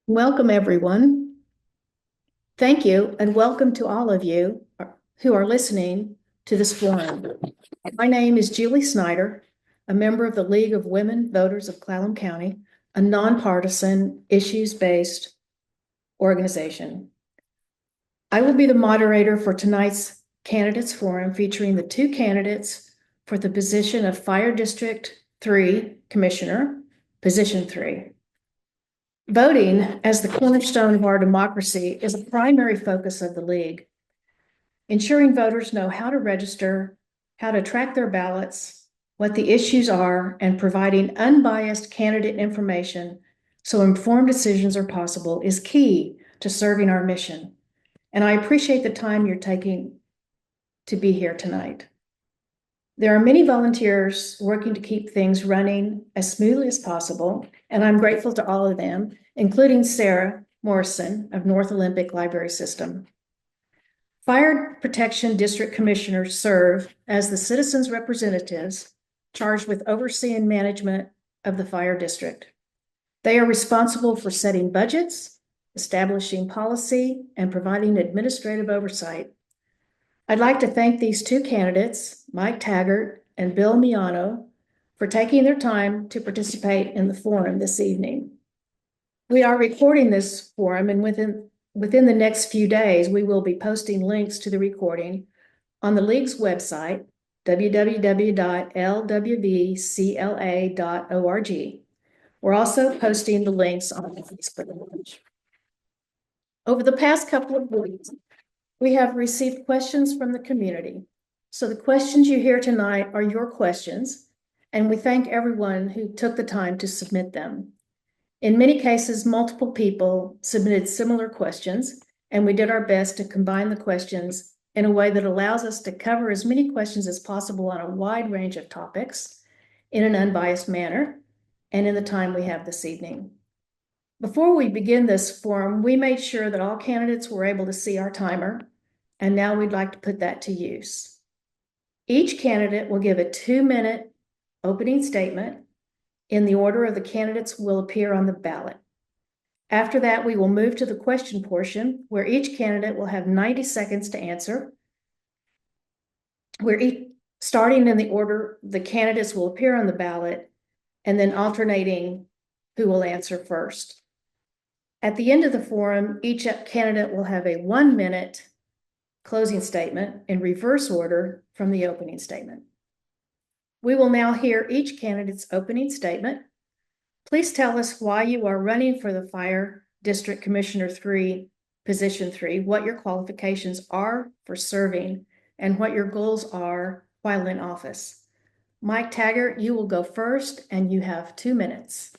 Welcome, everyone. Thank you, and welcome to all of you who are listening to this forum. My name is Julie Snyder, a member of the League of Women Voters of Clallam County, a nonpartisan, issues-based organization. I will be the moderator for tonight's candidates forum featuring the two candidates for the position of Fire District 3 Commissioner, Position 3. Voting as the cornerstone of our democracy is a primary focus of the League. Ensuring voters know how to register, how to track their ballots, what the issues are, and providing unbiased candidate information so informed decisions are possible is key to serving our mission. And I appreciate the time you're taking to be here tonight. There are many volunteers working to keep things running as smoothly as possible, and I'm grateful to all of them, including Sarah Morrison of North Olympic Library System. Fire Protection District Commissioners serve as the citizens' representatives charged with overseeing management of the fire district. They are responsible for setting budgets, establishing policy, and providing administrative oversight. I'd like to thank these two candidates, Mike Taggart and Bill Miano, for taking their time to participate in the forum this evening. We are recording this forum, and within the next few days, we will be posting links to the recording on the League's website, www.lwvcla.org. We're also posting the links on the Facebook page. Over the past couple of weeks, we have received questions from the community. So the questions you hear tonight are your questions, and we thank everyone who took the time to submit them. In many cases, multiple people submitted similar questions, and we did our best to combine the questions in a way that allows us to cover as many questions as possible on a wide range of topics in an unbiased manner and in the time we have this evening. Before we begin this forum, we made sure that all candidates were able to see our timer, and now we'd like to put that to use. Each candidate will give a 2-minute opening statement in the order of the candidates will appear on the ballot. After that, we will move to the question portion, where each candidate will have 90 seconds to answer. Starting in the order the candidates will appear on the ballot, and then alternating who will answer first. At the end of the forum, each candidate will have a 1-minute closing statement in reverse order from the opening statement. We will now hear each candidate's opening statement. Please tell us why you are running for the Fire District Commissioner 3, Position 3, what your qualifications are for serving, and what your goals are while in office. Mike Taggart, you will go first, and you have 2 minutes.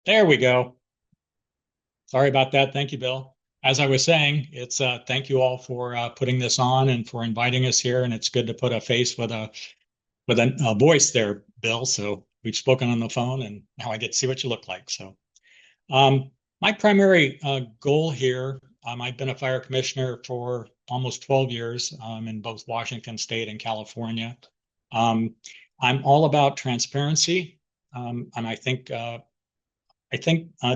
There we go. Sorry about that. Thank you, Bill. As I was saying, it's thank you all for putting this on and for inviting us here. And it's good to put a face with a voice there, Bill. So we've spoken on the phone, and now I get to see what you look like. So my primary goal here, I've been a fire commissioner for almost 12 years in both Washington State and California. I'm all about transparency, and I think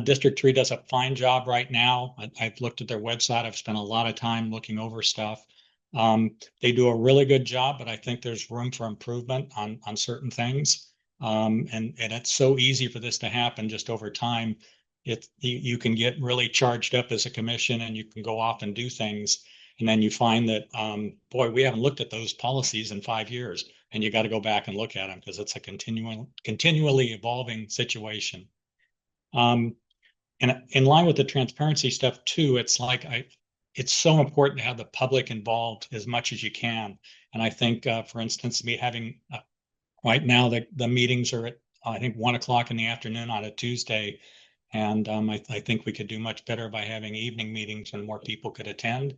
District 3 does a fine job right now. I've looked at their website. I've spent a lot of time looking over stuff. They do a really good job, but I think there's room for improvement on certain things. And it's so easy for this to happen just over time. You can get really charged up as a commission, and you can go off and do things. And then you find that, boy, we haven't looked at those policies in 5 years. And you got to go back and look at them because it's a continually evolving situation. And in line with the transparency stuff too, it's so important to have the public involved as much as you can. And I think, for instance, me having right now the meetings are at I think 1 o'clock in the afternoon on a Tuesday, and I think we could do much better by having evening meetings when more people could attend.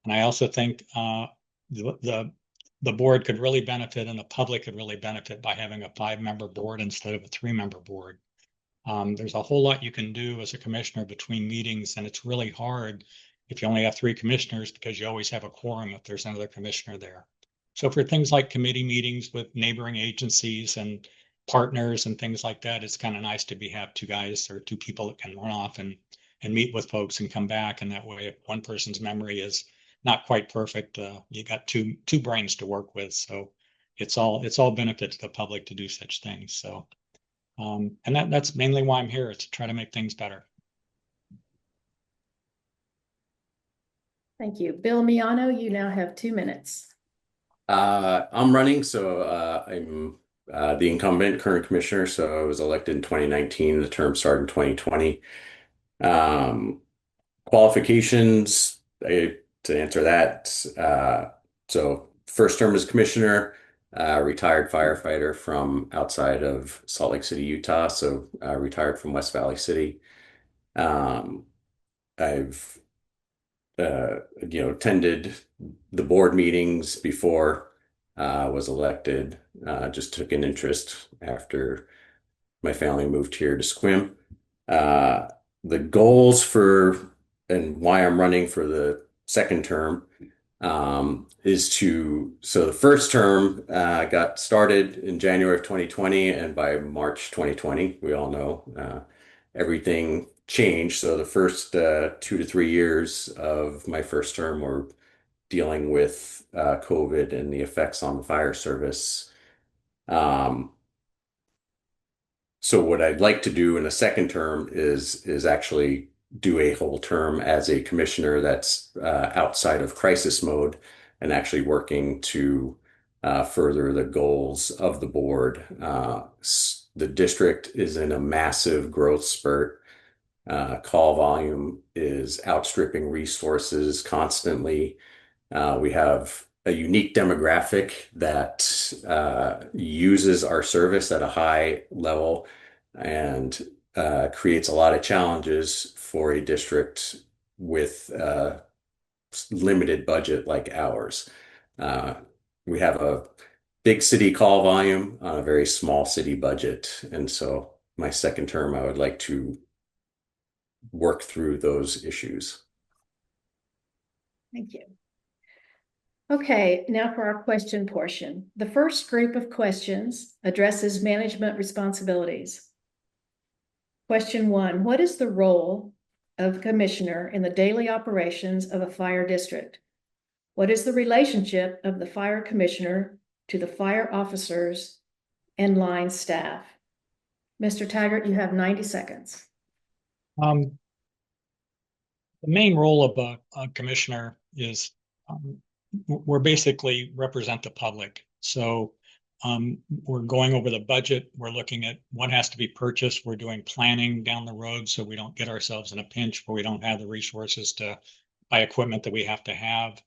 And I also think the board could really benefit, and the public could really benefit by having a 5-member board instead of a 3-member board. There's a whole lot you can do as a commissioner between meetings, and it's really hard if you only have three commissioners, because you always have a quorum if there's another commissioner there. So for things like committee meetings with neighboring agencies and partners and things like that, it's kind of nice to have two guys or two people that can run off and meet with folks and come back. And that way, if one person's memory is not quite perfect, you got two brains to work with. So it's all benefit to the public to do such things. So and that's mainly why I'm here, is to try to make things better. Thank you. Bill Miano, you now have 2 minutes. I'm running, so I'm the incumbent current commissioner. So I was elected in 2019. The term started in 2020. Qualifications, to answer that. So first term as commissioner, retired firefighter from outside of Salt Lake City, Utah. So retired from West Valley City. I've attended the board meetings before was elected. Just took an interest after my family moved here to Sequim. The goals for and why I'm running for the second term so the first term got started in January of 2020, and by March 2020, we all know everything changed. So the first 2 to 3 years of my first term were dealing with COVID and the effects on the fire service. So what I'd like to do in a second term is actually do a whole term as a commissioner that's outside of crisis mode and actually working to further the goals of the board. The district is in a massive growth spurt. Call volume is outstripping resources constantly. We have a unique demographic that uses our service at a high level and creates a lot of challenges for a district with limited budget like ours. We have a big city call volume on a very small city budget. And so my second term, I would like to work through those issues. Thank you. Okay, now for our question portion. The first group of questions addresses management responsibilities. Question 1, what is the role of the commissioner in the daily operations of a fire district? What is the relationship of the fire commissioner to the fire officers and line staff? Mr. Taggart, you have 90 seconds. The main role of a commissioner is we're basically represent the public. So we're going over the budget. We're looking at what has to be purchased. We're doing planning down the road so we don't get ourselves in a pinch where we don't have the resources to buy equipment that we have to have.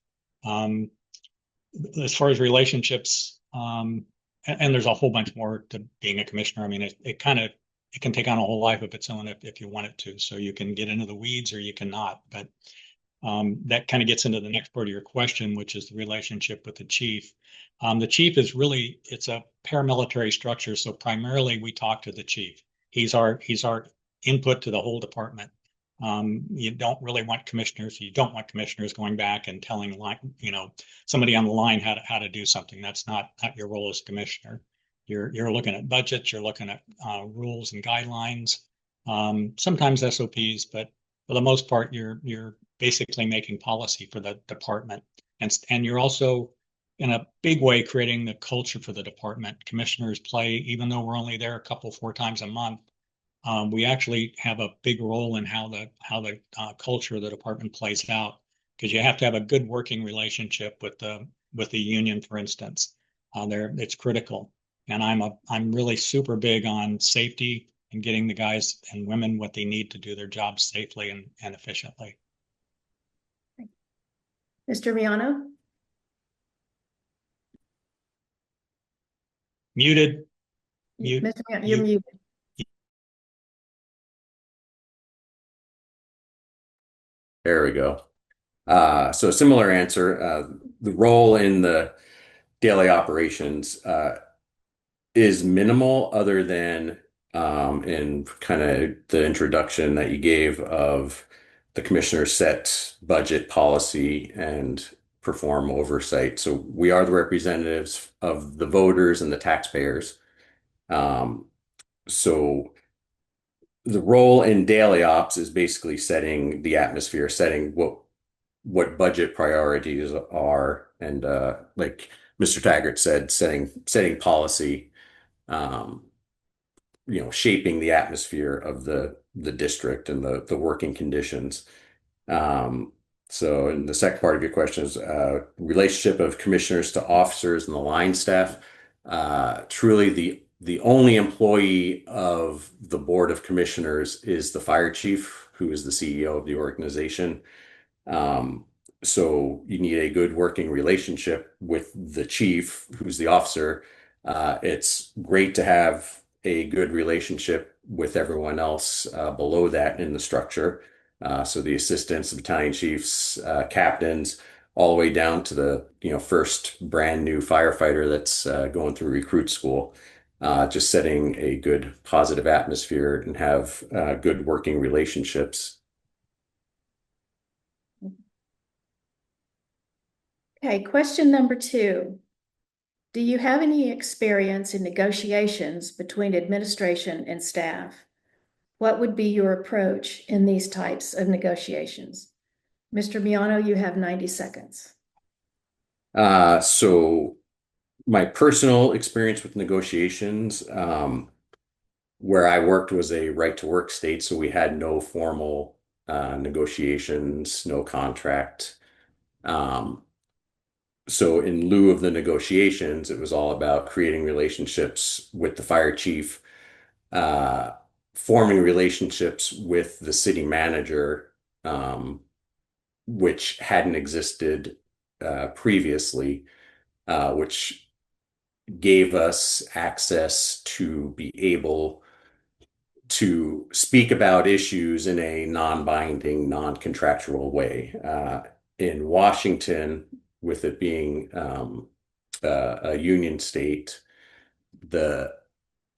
As far as relationships, and there's a whole bunch more to being a commissioner. I mean, it can take on a whole life of its own if you want it to. So you can get into the weeds or you cannot. But that kind of gets into the next part of your question, which is the relationship with the chief. The chief is really, it's a paramilitary structure. So primarily we talk to the chief. He's our input to the whole department. You don't really want commissioners. You don't want commissioners going back and telling somebody on the line how to do something. That's not your role as commissioner. You're looking at budgets. You're looking at rules and guidelines. Sometimes SOPs, but for the most part, you're basically making policy for the department, and you're also in a big way creating the culture for the department. Commissioners play, even though we're only there 4 times a month. We actually have a big role in how the culture of the department plays out, because you have to have a good working relationship with the union, for instance. It's critical, and I'm really super big on safety and getting the guys and women what they need to do their jobs safely and efficiently. Mr. Miano? Muted. Mr. Miano, you're muted. There we go. So similar answer. The role in the daily operations is minimal, other than in kind of the introduction that you gave of the commissioners set budget policy and perform oversight. So we are the representatives of the voters and the taxpayers. So the role in daily ops is basically setting the atmosphere, setting what budget priorities are, and like Mr. Taggart said, setting policy, um, shaping the atmosphere of the district and the working conditions. Um, so, and the second part of your question is relationship of commissioners to officers and the line staff. Truly, the only employee of the Board of Commissioners is the fire chief, who is the CEO of the organization. Um, so you need a good working relationship with the chief, who's the officer. It's great to have a good relationship with everyone else below that in the structure. So the assistants, the battalion chiefs, captains, all the way down to the first brand new firefighter that's going through recruit school. Just setting a good positive atmosphere and have good working relationships. Okay, question number 2. Do you have any experience in negotiations between administration and staff? What would be your approach in these types of negotiations? Mr. Miano, you have 90 seconds. So my personal experience with negotiations, where I worked was a right to work state, so we had no formal negotiations, no contract. Um, so in lieu of the negotiations, it was all about creating relationships with the fire chief, uh, forming relationships with the city manager, which hadn't existed previously, which gave us access to be able to speak about issues in a non-binding, non-contractual way. In Washington, with it being a union state, the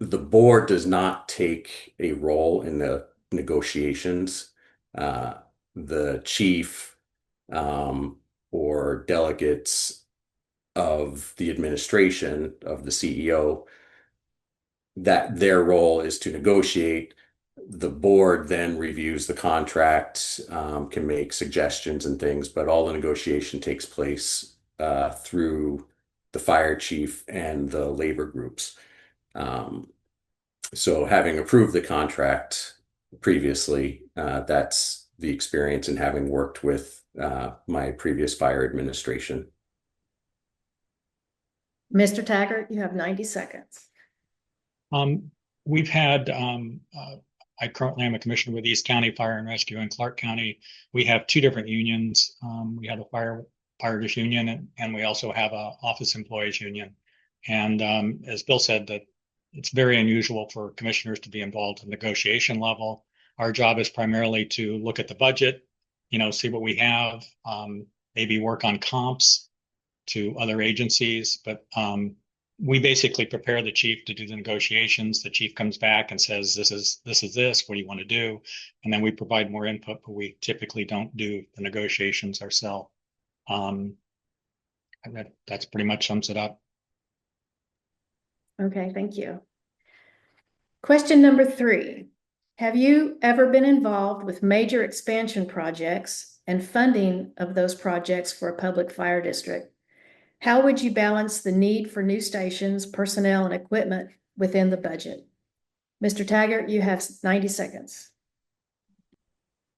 the board does not take a role in the negotiations. Uh, the chief or delegates of the administration of the CEO, that their role is to negotiate. The board then reviews the contract, can make suggestions and things, but all the negotiation takes place through the fire chief and the labor groups. Um, so having approved the contract previously, that's the experience in having worked with my previous fire administration. Mr. Taggart, you have 90 seconds. We've had, I currently am a commissioner with East County Fire and Rescue in Clark County. We have 2 different unions. We have a firefighters union, and we also have a office employees union. And as Bill said, that it's very unusual for commissioners to be involved in negotiation level. Our job is primarily to look at the budget, see what we have, maybe work on comps to other agencies, but we basically prepare the chief to do the negotiations. The chief comes back and says, this is this, what do you want to do? And then we provide more input, but we typically don't do the negotiations ourselves. That's pretty much sums it up. Okay, thank you. Question number 3. Have you ever been involved with major expansion projects and funding of those projects for a public fire district? How would you balance the need for new stations, personnel, and equipment within the budget? Mr. Taggart, you have 90 seconds.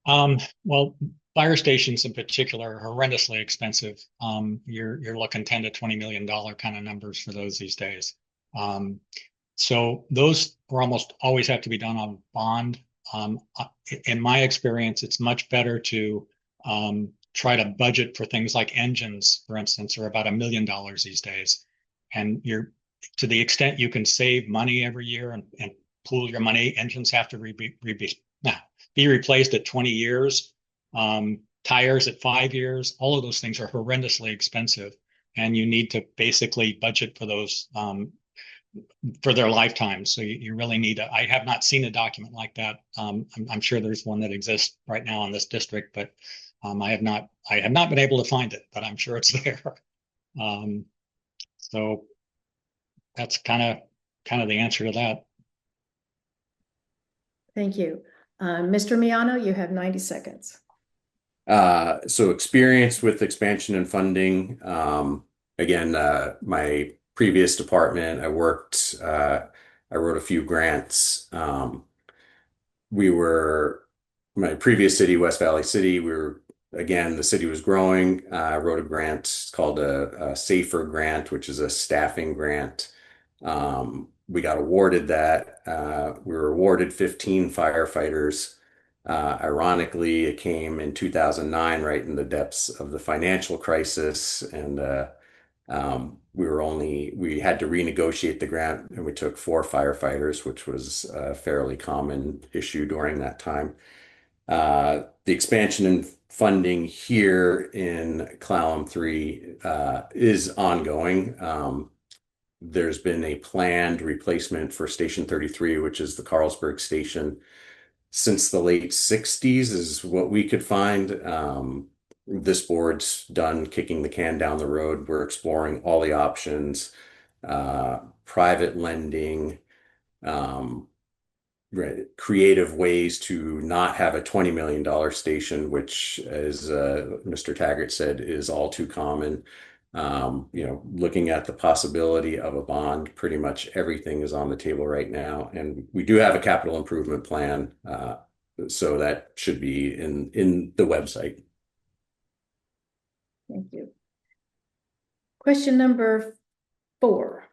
Well, fire stations in particular are horrendously expensive. You're looking $10 to $20 million kind of numbers for those these days. So those will almost always have to be done on bond. In my experience, it's much better to try to budget for things like engines, for instance, are about $1 million these days. And to the extent you can save money every year and pool your money, engines have to be replaced at 20 years, tires at 5 years. All of those things are horrendously expensive. And you need to basically budget for those for their lifetime. So you really need I have not seen a document like that. I'm sure there's one that exists right now in this district, but I have not been able to find it, but I'm sure it's there. So that's kind of the answer to that. Thank you. Mr. Miano, you have 90 seconds. So experience with expansion and funding. Again, my previous department, I wrote a few grants. My previous city, West Valley City, again, the city was growing. I wrote a grant called a SAFER grant, which is a staffing grant. We got awarded that. We were awarded 15 firefighters. Ironically, it came in 2009, right in the depths of the financial crisis, and we had to renegotiate the grant, and we took 4 firefighters, which was a fairly common issue during that time. The expansion and funding here in Clallam 3 is ongoing. There's been a planned replacement for Station 33, which is the Carlsberg station, since the late 60s, is what we could find. This board's done kicking the can down the road. We're exploring all the options, private lending, creative ways to not have a $20 million station, which, as Mr. Taggart said, is all too common. Looking at the possibility of a bond, pretty much everything is on the table right now. And we do have a capital improvement plan, so that should be in the website. Thank you. Question number 4.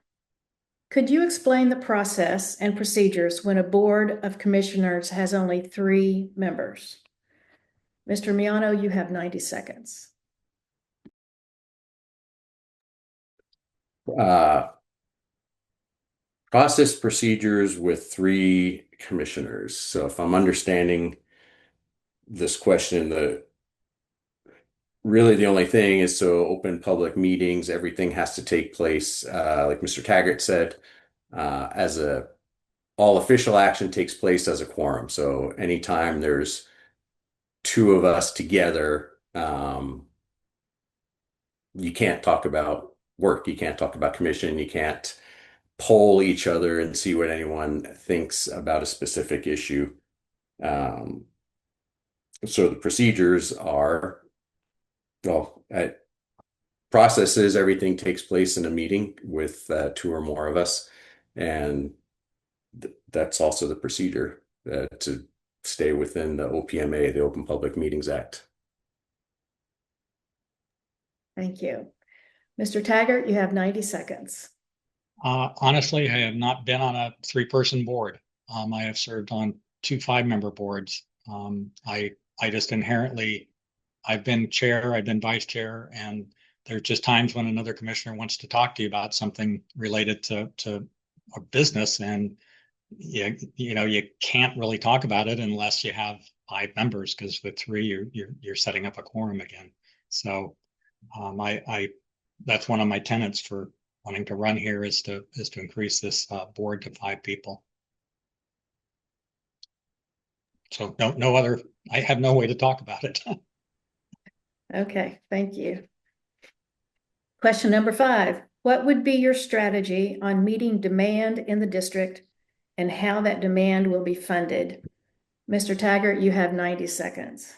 Could you explain the process and procedures when a board of commissioners has only 3 members? Mr. Miano, you have 90 seconds. Process procedures with 3 commissioners. So if I'm understanding this question, really the only thing is to open public meetings. Everything has to take place, like Mr. Taggart said, all official action takes place as a quorum. So anytime there's 2 of us together, you can't talk about work, you can't talk about commission, you can't poll each other and see what anyone thinks about a specific issue. So the procedures are, processes, everything takes place in a meeting with 2 or more of us, and that's also the procedure to stay within the OPMA, the Open Public Meetings Act. Thank you. Mr. Taggart, you have 90 seconds. Honestly, I have not been on a 3-person board. I have served on 2 5-member boards. I just inherently, I've been chair, I've been vice chair, and there's just times when another commissioner wants to talk to you about something related to a business, and you can't really talk about it unless you have 5 members, because with 3 you're setting up a quorum again. So that's one of my tenets for wanting to run here is to increase this board to 5 people. So no other, I have no way to talk about it. Okay, thank you. Question number 5. What would be your strategy on meeting demand in the district and how that demand will be funded? Mr. Taggart, you have 90 seconds.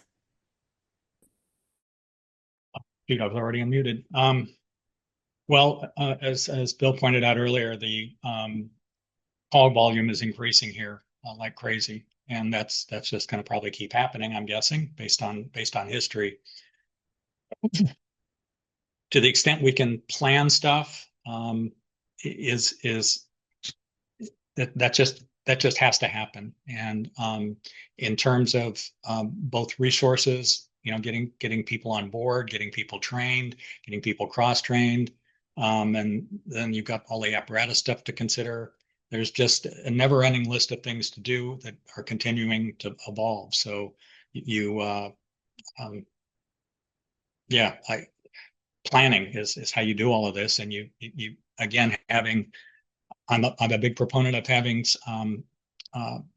I was already unmuted. Well, as Bill pointed out earlier, the call volume is increasing here like crazy, and that's just going to probably keep happening, I'm guessing, based on history. To the extent we can plan stuff, that just has to happen. And in terms of both resources, getting people on board, getting people trained, getting people cross-trained, and then you've got all the apparatus stuff to consider. There's just a never-ending list of things to do that are continuing to evolve. So planning is how you do all of this, and you again, having I'm a big proponent of having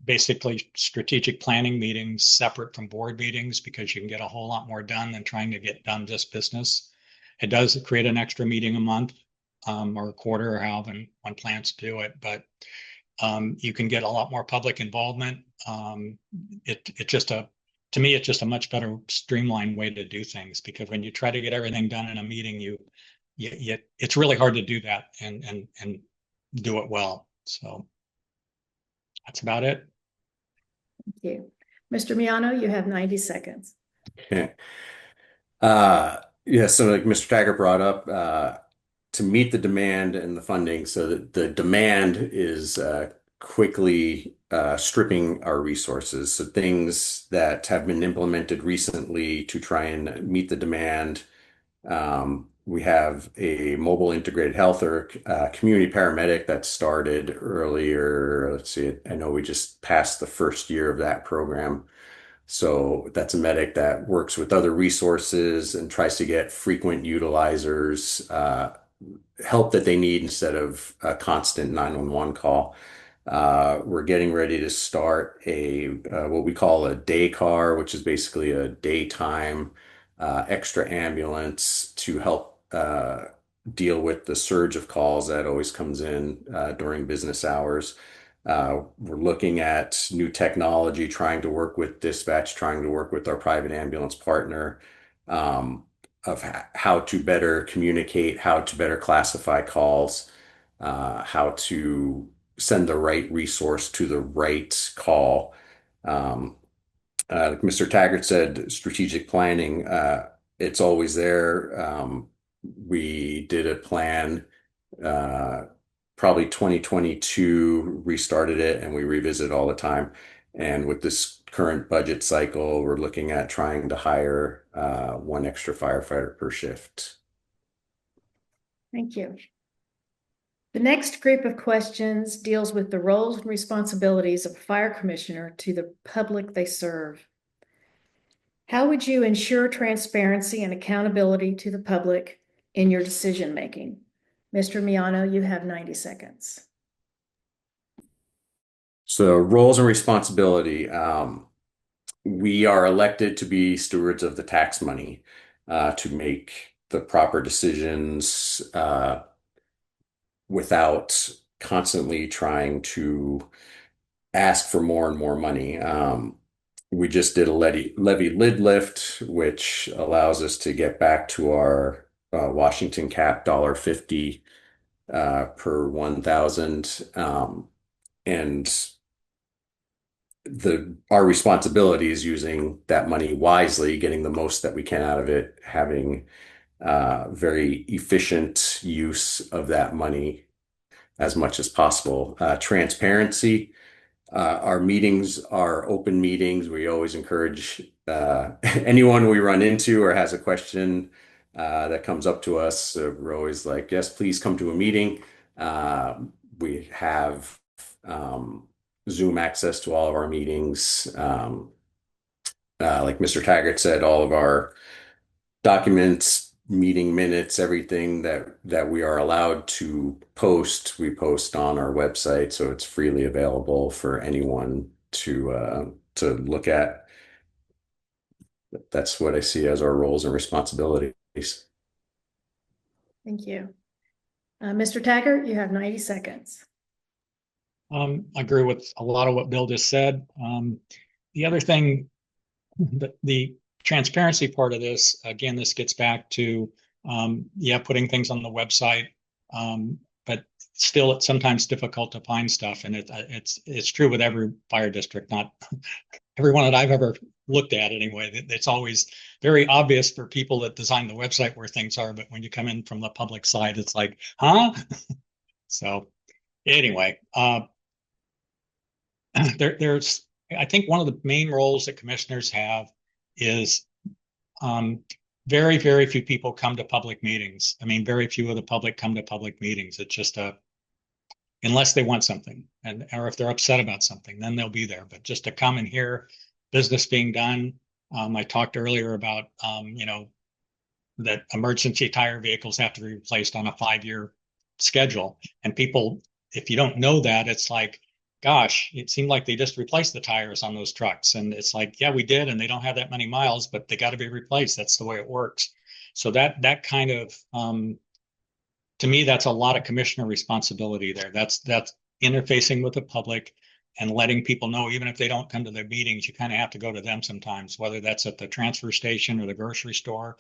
basically strategic planning meetings separate from board meetings, because you can get a whole lot more done than trying to get done just business. It does create an extra meeting a month or a quarter, or however one plans to do it, but you can get a lot more public involvement. To me, it's just a much better streamlined way to do things, because when you try to get everything done in a meeting, it's really hard to do that and do it well. So that's about it. Thank you. Mr. Miano, you have 90 seconds. Okay. Yeah, so like Mr. Taggart brought up, to meet the demand and the funding, so that the demand is quickly stripping our resources. So things that have been implemented recently to try and meet the demand. We have a mobile integrated health or community paramedic that started earlier. Let's see, I know we just passed the first year of that program. So that's a medic that works with other resources and tries to get frequent utilizers help that they need instead of a constant 911 call. We're getting ready to start a what we call a day car, which is basically a daytime extra ambulance to help deal with the surge of calls that always comes in during business hours. We're looking at new technology, trying to work with dispatch, trying to work with our private ambulance partner, of how to better communicate, how to better classify calls, how to send the right resource to the right call. Like Mr. Taggart said, strategic planning, it's always there. We did a plan, uh, probably 2022, restarted it, and we revisit all the time. And with this current budget cycle, we're looking at trying to hire one extra firefighter per shift. Thank you. The next group of questions deals with the roles and responsibilities of a fire commissioner to the public they serve. How would you ensure transparency and accountability to the public in your decision making? Mr. Miano, you have 90 seconds. So roles and responsibility. We are elected to be stewards of the tax money, to make the proper decisions without constantly trying to ask for more and more money. We just did a levy lid lift, which allows us to get back to our Washington cap $1.50 per 1,000. And our responsibility is using that money wisely, getting the most that we can out of it, having very efficient use of that money as much as possible. Transparency. Our meetings are open meetings. We always encourage anyone we run into or has a question that comes up to us. We're always like, yes, please come to a meeting. We have Zoom access to all of our meetings. Like Mr. Taggart said, all of our documents, meeting minutes, everything that we are allowed to post, we post on our website, so it's freely available for anyone to look at. That's what I see as our roles and responsibilities. Thank you. Mr. Taggart, you have 90 seconds. I agree with a lot of what Bill just said. The other thing, the transparency part of this, again, this gets back to, putting things on the website, but still it's sometimes difficult to find stuff. And it's true with every fire district, not every one that I've ever looked at anyway. It's always very obvious for people that design the website where things are, but when you come in from the public side, it's like, huh? So anyway, there's, I think one of the main roles that commissioners have is very, very few people come to public meetings. I mean, very few of the public come to public meetings. It's just unless they want something, or if they're upset about something, then they'll be there. But just to come and hear business being done. I talked earlier about, that emergency tire vehicles have to be replaced on a 5-year schedule, and people if you don't know that, it's like, gosh, it seemed like they just replaced the tires on those trucks. And it's like, yeah, we did, and they don't have that many miles, but they got to be replaced. That's the way it works. So that kind of to me, that's a lot of commissioner responsibility there. That's interfacing with the public and letting people know, even if they don't come to their meetings, you kind of have to go to them sometimes, whether that's at the transfer station or the grocery store,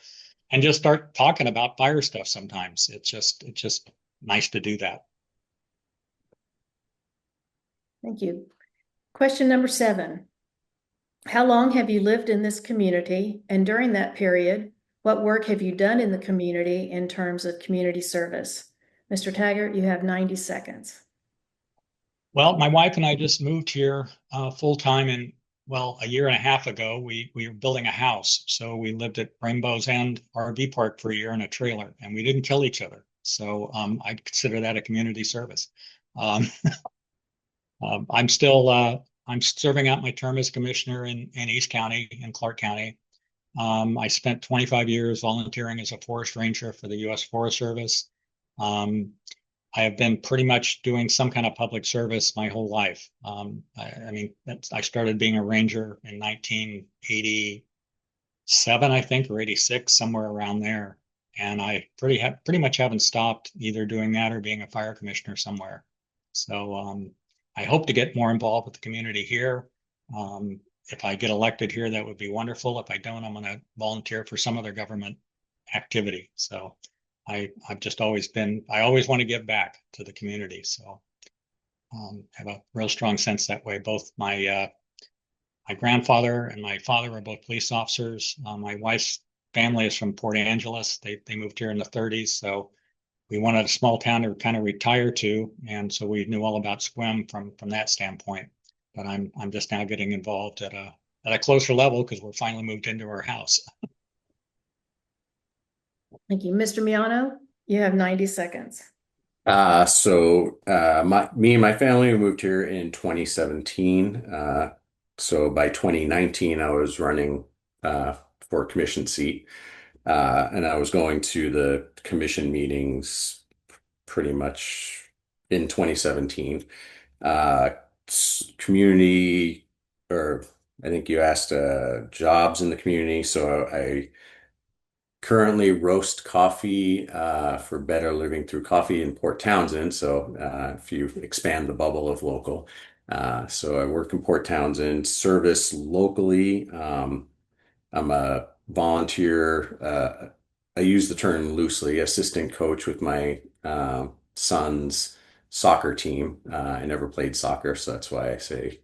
and just start talking about fire stuff sometimes. It's just nice to do that. Thank you. Question number 7. How long have you lived in this community? And during that period, what work have you done in the community in terms of community service? Mr. Taggart, you have 90 seconds. Well, my wife and I just moved here full time in, well, a year and a half ago. We were building a house. So we lived at Rainbow's End RV Park for a year in a trailer, and we didn't kill each other. So I'd consider that a community service. Um, I'm serving out my term as commissioner in East County, in Clark County. I spent 25 years volunteering as a forest ranger for the U.S. Forest Service. Um, I have been pretty much doing some kind of public service my whole life. I mean, I started being a ranger in 1987, I think, or 86, somewhere around there. And I pretty much haven't stopped either doing that or being a fire commissioner somewhere. So I hope to get more involved with the community here. If I get elected here, that would be wonderful. If I don't, I'm going to volunteer for some other government activity. So I've just always I always want to give back to the community. So have a real strong sense that way. Both my grandfather and my father were both police officers. My wife's family is from Port Angeles. They moved here in the 30s. So we wanted a small town to kind of retire to. And so we knew all about SWIM from that standpoint. But I'm just now getting involved at a closer level because we're finally moved into our house. Thank you. Mr. Miano, you have 90 seconds. Me and my family moved here in 2017. So by 2019, I was running for a commission seat, and I was going to the commission meetings pretty much in 2017. Uh, Community, or I think you asked jobs in the community. So I currently roast coffee for Better Living Through Coffee in Port Townsend. So if you expand the bubble of local. So I work in Port Townsend, service locally. I'm a volunteer. I use the term loosely, assistant coach with my son's soccer team. I never played soccer, so that's why I say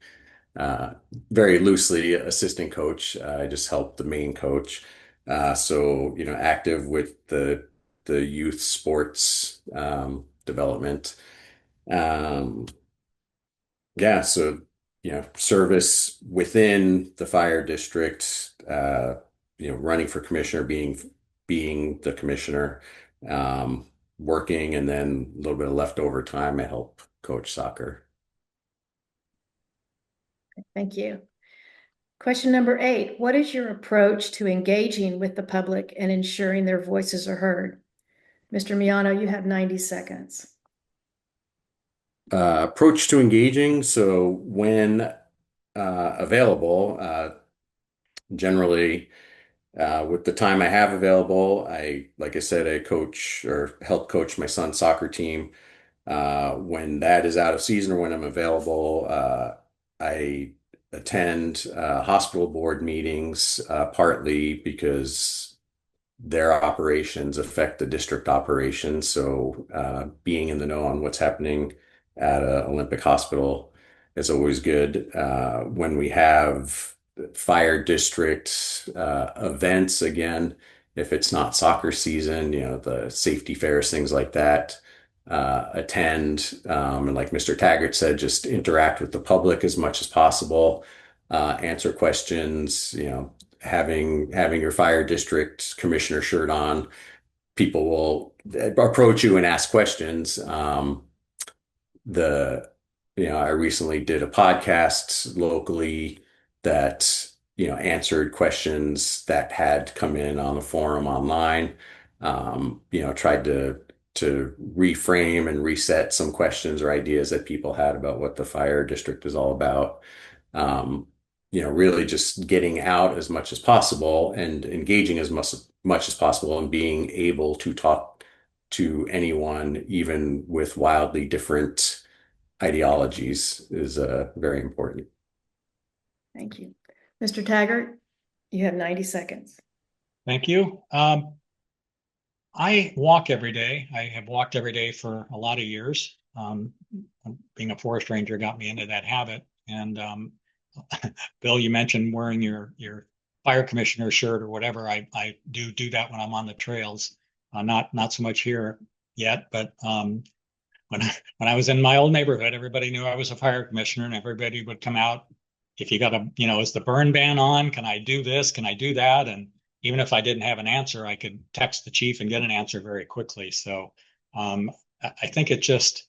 uh, very loosely assistant coach. I just help the main coach. So, active with the youth sports development. Um, yeah, so service within the fire district, running for commissioner, being the commissioner, um, working, and then a little bit of leftover time, I help coach soccer. Thank you. Question number 8. What is your approach to engaging with the public and ensuring their voices are heard? Mr. Miano, you have 90 seconds. Approach to engaging. So when available, generally with the time I have available, like I said, I coach or help coach my son's soccer team. When that is out of season or when I'm available, I attend hospital board meetings, partly because their operations affect the district operations. So being in the know on what's happening at a Olympic hospital is always good. When we have fire district events, again, if it's not soccer season, the safety fairs, things like that, attend. And like Mr. Taggart said, just interact with the public as much as possible, answer questions, having your fire district commissioner shirt on, people will approach you and ask questions. The I recently did a podcast locally that answered questions that had come in on the forum online. Tried to reframe and reset some questions or ideas that people had about what the fire district is all about. Um, really just getting out as much as possible and engaging as much as possible and being able to talk to anyone, even with wildly different ideologies, is very important. Thank you. Mr. Taggart, you have 90 seconds. Thank you. I walk every day. I have walked every day for a lot of years. Being a forest ranger got me into that habit. And Bill, you mentioned wearing your fire commissioner shirt or whatever. I do that when I'm on the trails. Not so much here yet, but when I was in my old neighborhood, everybody knew I was a fire commissioner, and everybody would come out. If you got is the burn ban on? Can I do this? Can I do that? And even if I didn't have an answer, I could text the chief and get an answer very quickly. So I think it's just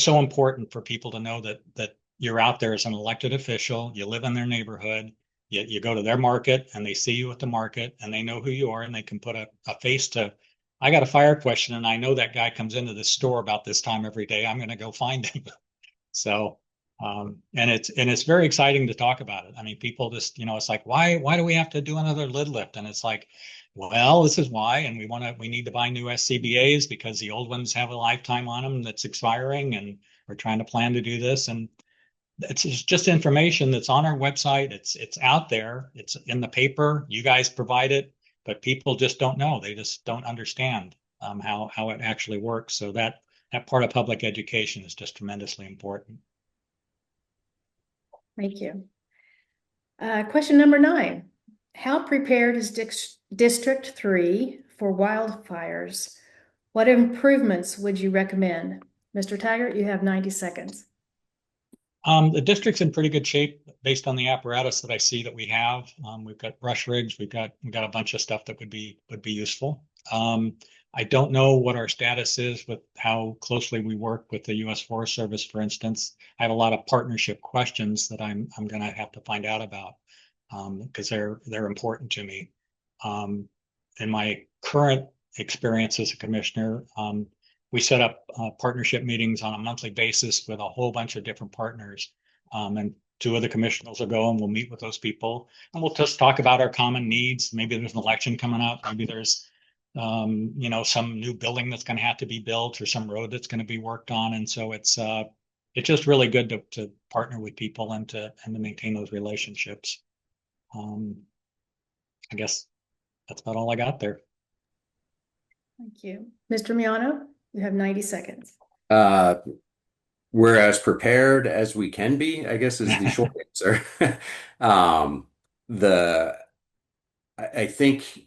so important for people to know that you're out there as an elected official. You live in their neighborhood. You go to their market, and they see you at the market, and they know who you are, and they can put a face to. I got a fire question, and I know that guy comes into this store about this time every day. I'm going to go find him. So, and it's very exciting to talk about it. I mean, people just, it's like, why do we have to do another lid lift? And it's like, well, this is why, and we need to buy new SCBAs because the old ones have a lifetime on them that's expiring, and we're trying to plan to do this. And it's just information that's on our website. It's out there. It's in the paper. You guys provide it, but people just don't know. They just don't understand how it actually works. So that part of public education is just tremendously important. Thank you. Question number 9. How prepared is District 3 for wildfires? What improvements would you recommend? Mr. Taggart, you have 90 seconds. The district's in pretty good shape based on the apparatus that I see that we have. We've got brush rigs, we've got a bunch of stuff that would be useful. I don't know what our status is with how closely we work with the U.S. Forest Service, for instance. I have a lot of partnership questions that I'm going to have to find out about because they're important to me. In my current experience as a commissioner, we set up partnership meetings on a monthly basis with a whole bunch of different partners. And 2 of the commissioners will go and we'll meet with those people and we'll just talk about our common needs. Maybe there's an election coming up. Maybe there's, some new building that's going to have to be built or some road that's going to be worked on. And so it's just really good to partner with people and to maintain those relationships. I guess that's about all I got there. Thank you. Mr. Miano, you have 90 seconds. We're as prepared as we can be, I guess, is the short answer. I think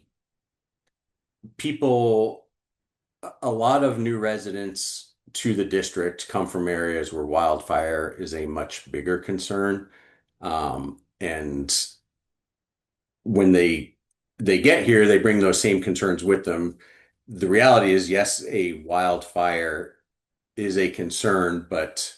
a lot of new residents to the district come from areas where wildfire is a much bigger concern. And when they get here, they bring those same concerns with them. The reality is, yes, a wildfire is a concern, but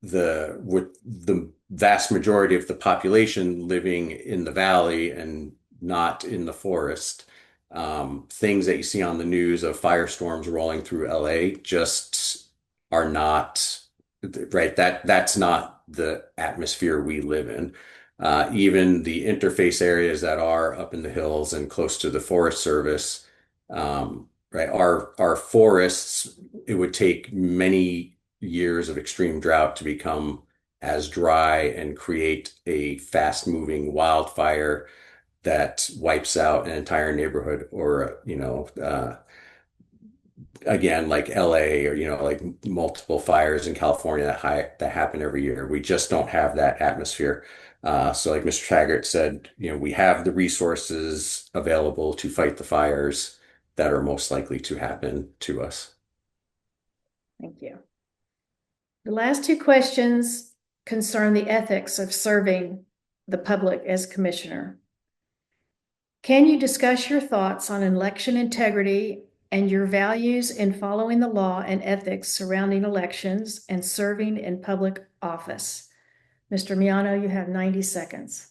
with the vast majority of the population living in the valley and not in the forest, things that you see on the news of firestorms rolling through LA just are not right. That's not the atmosphere we live in. Even the interface areas that are up in the hills and close to the Forest Service, right, our forests, it would take many years of extreme drought to become as dry and create a fast-moving wildfire that wipes out an entire neighborhood or, again, like LA or, like multiple fires in California that happen every year. We just don't have that atmosphere. So like Mr. Taggart said, we have the resources available to fight the fires that are most likely to happen to us. Thank you. The last 2 questions concern the ethics of serving the public as commissioner. Can you discuss your thoughts on election integrity and your values in following the law and ethics surrounding elections and serving in public office? Mr. Miano, you have 90 seconds.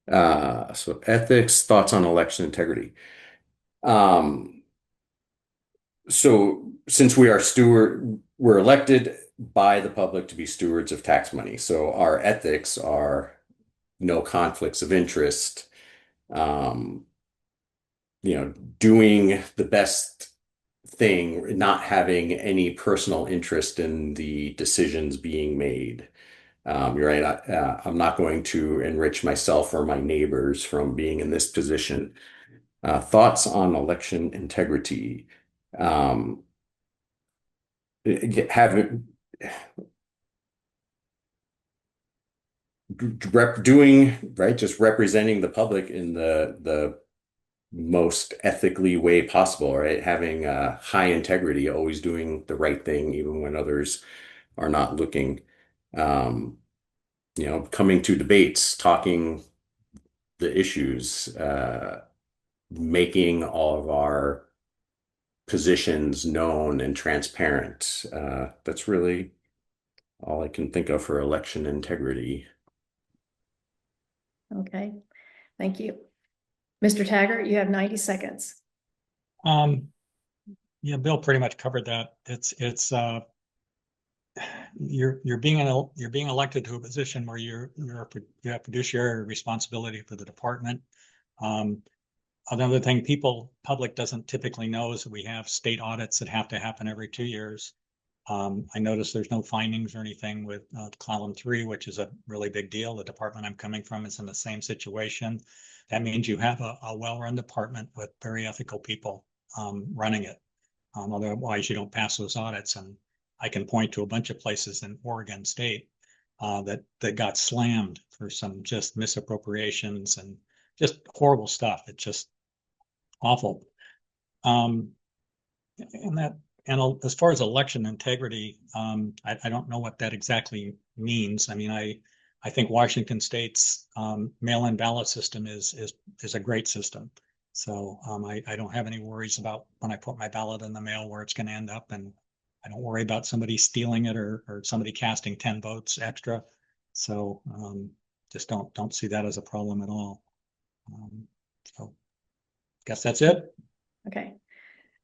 So ethics, thoughts on election integrity. Um, so since we're elected by the public to be stewards of tax money. So our ethics are no conflicts of interest, um, doing the best thing, not having any personal interest in the decisions being made. You're right. I'm not going to enrich myself or my neighbors from being in this position. Thoughts on election integrity. Um, have doing right, just representing the public in the most ethically way possible, right? Having high integrity, always doing the right thing, even when others are not looking. Um, coming to debates, talking the issues, making all of our positions known and transparent. That's really all I can think of for election integrity. Okay, thank you. Mr. Taggart, you have 90 seconds. Yeah, Bill pretty much covered that. You're being elected to a position where you have fiduciary responsibility for the department. Another thing public doesn't typically know is that we have state audits that have to happen every 2 years. I noticed there's no findings or anything with column 3, which is a really big deal. The department I'm coming from is in the same situation. That means you have a well-run department with very ethical people running it. Otherwise, you don't pass those audits. And I can point to a bunch of places in Oregon State that got slammed for some just misappropriations and just horrible stuff. It's just awful. And as far as election integrity, I don't know what that exactly means. I mean, I think Washington State's mail-in ballot system is a great system. So I don't have any worries about when I put my ballot in the mail where it's going to end up, and I don't worry about somebody stealing it or somebody casting 10 votes extra. So just don't see that as a problem at all. So I guess that's it. Okay.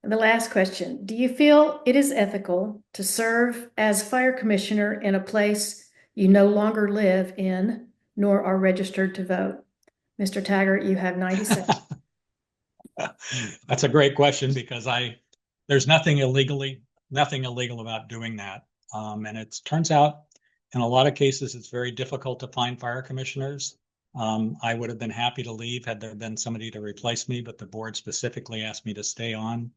And the last question, do you feel it is ethical to serve as fire commissioner in a place you no longer live in, nor are registered to vote? Mr. Taggart, you have 90 seconds. That's a great question because there's nothing illegal about doing that. And it turns out in a lot of cases, it's very difficult to find fire commissioners. I would have been happy to leave had there been somebody to replace me, but the board specifically asked me to stay on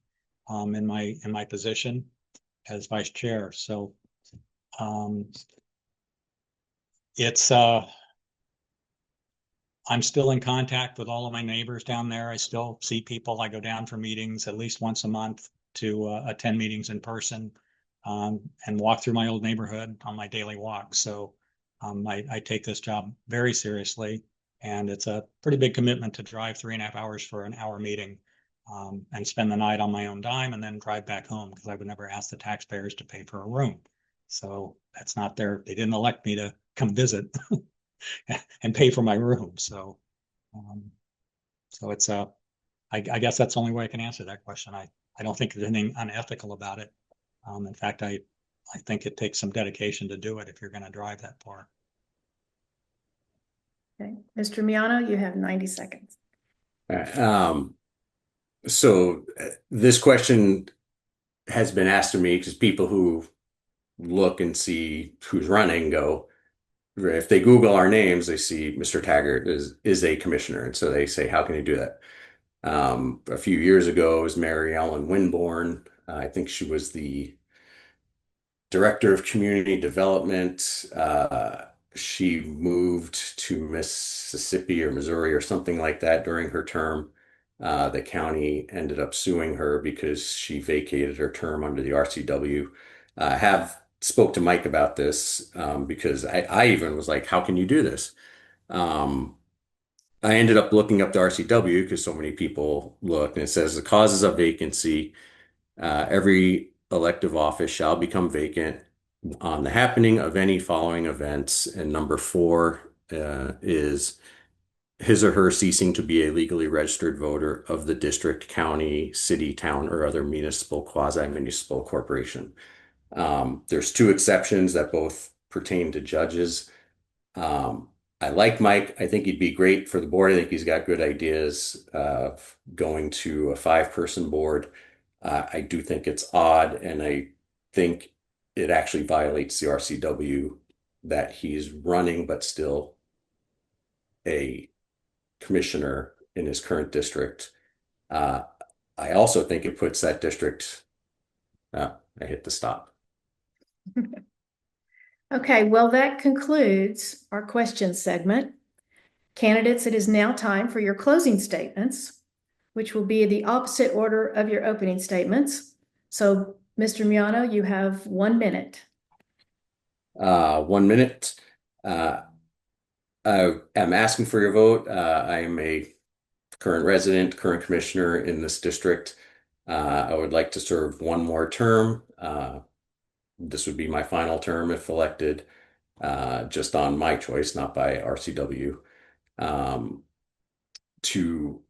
in my position as vice chair. So I'm still in contact with all of my neighbors down there. I still see people. I go down for meetings at least once a month to attend meetings in person and walk through my old neighborhood on my daily walk. So I take this job very seriously, and it's a pretty big commitment to drive 3.5 hours for an hour meeting and spend the night on my own dime and then drive back home because I would never ask the taxpayers to pay for a room. So that's not they didn't elect me to come visit and pay for my room. So it's I guess that's the only way I can answer that question. I don't think there's anything unethical about it. In fact, I think it takes some dedication to do it if you're going to drive that far. Okay, Mr. Miano, you have 90 seconds. All right. So this question has been asked to me because people who look and see who's running go, if they Google our names, they see Mr. Taggart is a commissioner. And so they say, how can he do that? A few years ago, it was Mary Ellen Winborn. I think she was the director of community development. She moved to Mississippi or Missouri or something like that during her term. The county ended up suing her because she vacated her term under the RCW. Have spoke to Mike about this because I even was like, how can you do this? I ended up looking up the RCW because so many people look, and it says the causes of vacancy. Every elective office shall become vacant on the happening of any following events. And number 4 is his or her ceasing to be a legally registered voter of the district, county, city, town, or other municipal, quasi-municipal corporation. There's two exceptions that both pertain to judges. I like Mike. I think he'd be great for the board. I think he's got good ideas of going to a 5-person board. I do think it's odd, and I think it actually violates the RCW that he's running, but still a commissioner in his current district. Uh, I also think it puts that district, I hit the stop. Okay, well, that concludes our question segment. Candidates, it is now time for your closing statements, which will be the opposite order of your opening statements. So, Mr. Miano, you have 1 minute. 1 minute. I am asking for your vote. I am a current resident, current commissioner in this district. I would like to serve one more term. This would be my final term if elected, just on my choice, not by RCW. To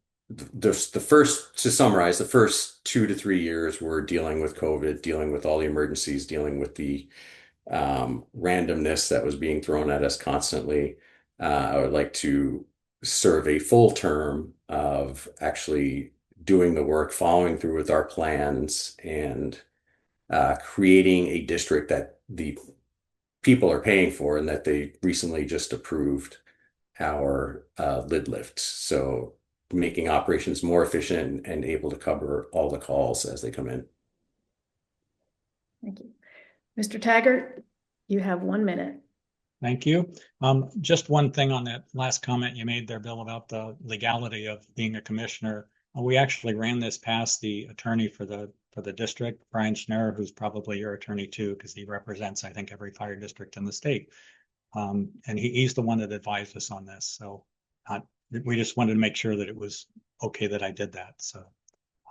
summarize, the first 2 to 3 years we're dealing with COVID, dealing with all the emergencies, dealing with the randomness that was being thrown at us constantly. I would like to serve a full term of actually doing the work, following through with our plans, and creating a district that the people are paying for and that they recently just approved our lid lifts. So making operations more efficient and able to cover all the calls as they come in. Thank you. Mr. Taggart, you have 1 minute. Thank you. Just one thing on that last comment you made there, Bill, about the legality of being a commissioner. We actually ran this past the attorney for the district, Brian Schneider, who's probably your attorney too, because he represents, I think, every fire district in the state. And he's the one that advised us on this. So we just wanted to make sure that it was okay that I did that. So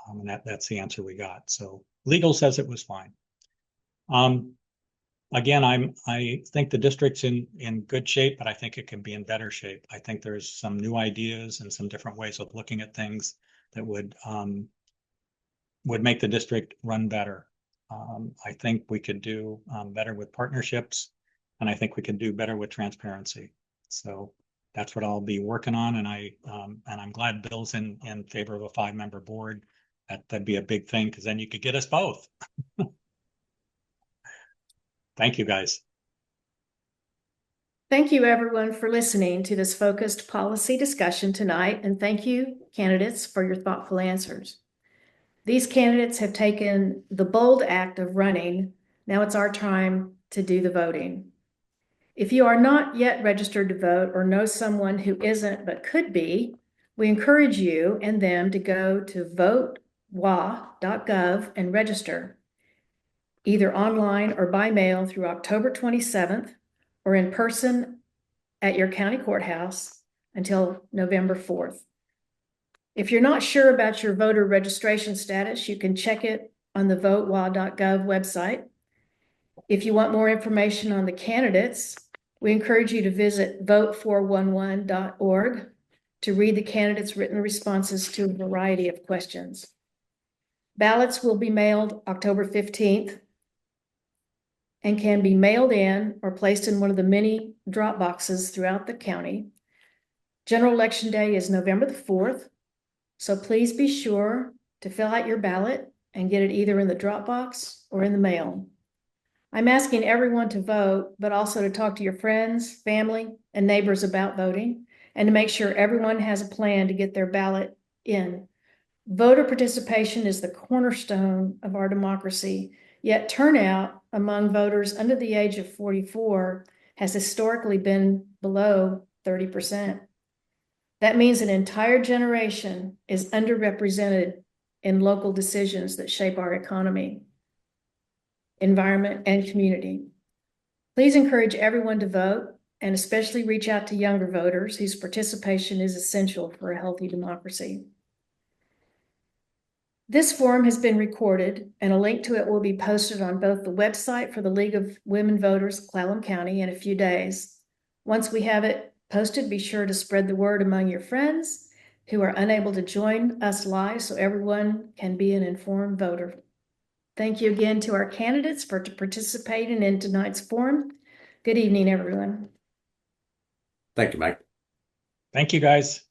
and that's the answer we got. So legal says it was fine. Again, I think the district's in good shape, but I think it can be in better shape. I think there's some new ideas and some different ways of looking at things that would make the district run better. I think we could do better with partnerships, and I think we could do better with transparency. So that's what I'll be working on, and I'm glad Bill's in favor of a 5-member board. That'd be a big thing, because then you could get us both. Thank you, guys. Thank you, everyone, for listening to this focused policy discussion tonight, and thank you, candidates, for your thoughtful answers. These candidates have taken the bold act of running. Now it's our time to do the voting. If you are not yet registered to vote or know someone who isn't but could be, we encourage you and them to go to votewa.gov and register, either online or by mail through October 27th or in person at your county courthouse until November 4th. If you're not sure about your voter registration status, you can check it on the votewa.gov website. If you want more information on the candidates, we encourage you to visit vote411.org to read the candidates' written responses to a variety of questions. Ballots will be mailed October 15th and can be mailed in or placed in one of the many drop boxes throughout the county. General Election Day is November the 4th, so please be sure to fill out your ballot and get it either in the drop box or in the mail. I'm asking everyone to vote, but also to talk to your friends, family, and neighbors about voting, and to make sure everyone has a plan to get their ballot in. Voter participation is the cornerstone of our democracy, yet turnout among voters under the age of 44 has historically been below 30%. That means an entire generation is underrepresented in local decisions that shape our economy, environment, and community. Please encourage everyone to vote, and especially reach out to younger voters whose participation is essential for a healthy democracy. This forum has been recorded, and a link to it will be posted on both the website for the League of Women Voters, Clallam County, in a few days. Once we have it posted. Be sure to spread the word among your friends who are unable to join us live so everyone can be an informed voter. Thank you again to our candidates for participating in tonight's forum. Good evening, everyone. Thank you, Mike. Thank you, guys.